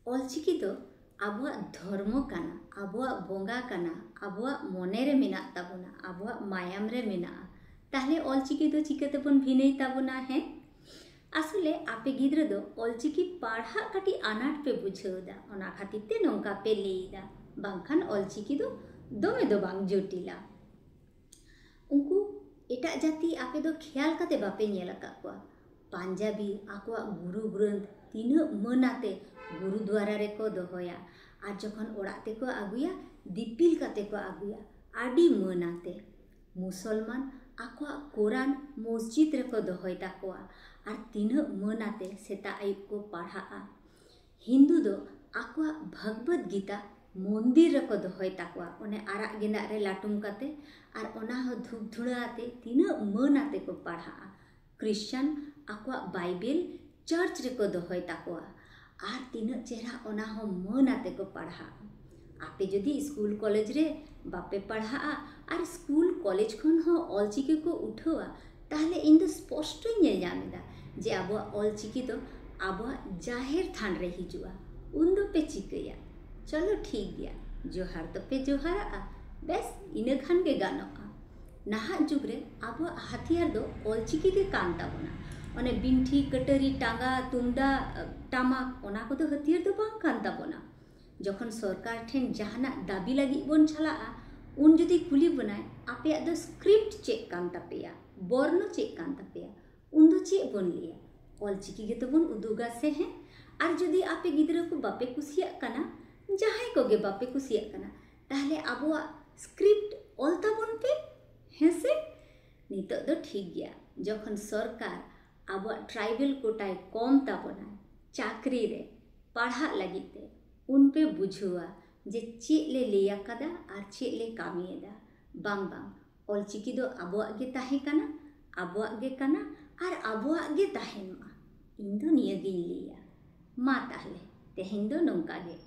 ऑलचिकी दो आबुआ धर्म काना, आबुआ बोंगा काना, आबुआ मोने रे मेना ताबुना, आबुआ मायाम रे मेना। ताहले ऑलचिकी दो चिकाते बन भिनई ताबुना है। आसले आपे गिद्रा दो ऑलचिकी पढ़ा काटी आनाट पे बुझावदा, ओना खातिर ते नोंका पे लेईदा। बांखान ऑलचिकी दो दोमे दो बांग जटिला। उनको एटा जाति आपे दो ख्याल काते बापे नेल अकादवा। पांजाबी आकुआ गुरु ग्रंथ तीना मनाते गुरुद्वारा रे को दोहोया और जखन ओड़ाते को आगुया दिपिल काते को आगुया आडी मनाते। मुसलमान आकुआ कुरान मस्जिद रे को दोहोय ताकोआ और तीना मनाते सेता आयुब को पढ़ा। हिंदू दो आकुआ भगवत गीता मंदिर रे को दोहोय ताकोआ ओने आरा गेंदा रे लाटुम काते और ओना हो धूप धुड़ाते तीना मनाते को पढ़ा। क्रिश्चियन आकुआ बाइबल चर्च रे को दोहोय ताकोआ और तीना चेहरा ओना हो मनाते को पढ़ा। आपे जदि स्कूल कॉलेज रे बापे पढ़ा और स्कूल कॉलेज खन हो ऑलचिकी को उठावा ताहले इन दो स्पष्ट नेल जामेदा जे आबुआ ऑलचिकी दो आबुआ जाहिर थान रे हिजुआ उन दो पे चिकया। चलो ठीक गया जोहार तो पे जोहारा बेस इना खान के गानोआ। नाहा जुग रे आबुआ हथियार दो ऑलचिकी के कान ताबोना। ओने बिंठी कटरी टांगा तुमदा टामाक ओना को दो हथियार दो बांग कान ताबोना। जखन सरकार ठेन जहाना दाबी लगी बन चलाआ उन जदि कुली बनाय आपे दो स्क्रिप्ट चेक कान तापेया, बर्ण चेक कान तापेया, उन दो चेक बन लिया ऑलचिकी के तो बन उदुगा से हैं। और जदि आपे गिद्रा को बापे कुसिया काना जहाय को गे बापे कुसिया काना ताहले आबुआ स्क्रिप्ट ऑलता बन पे हेसे नितो दो ठीक गया। जखन सरकार आबुआ ट्राइबल कोटाय कम ताबोना चाकरी रे पढ़ा लगीते उन पे बुझुआ जे चेक ले लिया कदा और चेक ले कामियेदा। बांग बांग ऑलचिकी दो आबुआ गे ताहे काना, आबुआ गे काना और आबुआ गे ताहेन मा। इन दो निया गिन लिया मा ताहले तेहेन दो नोंका गे।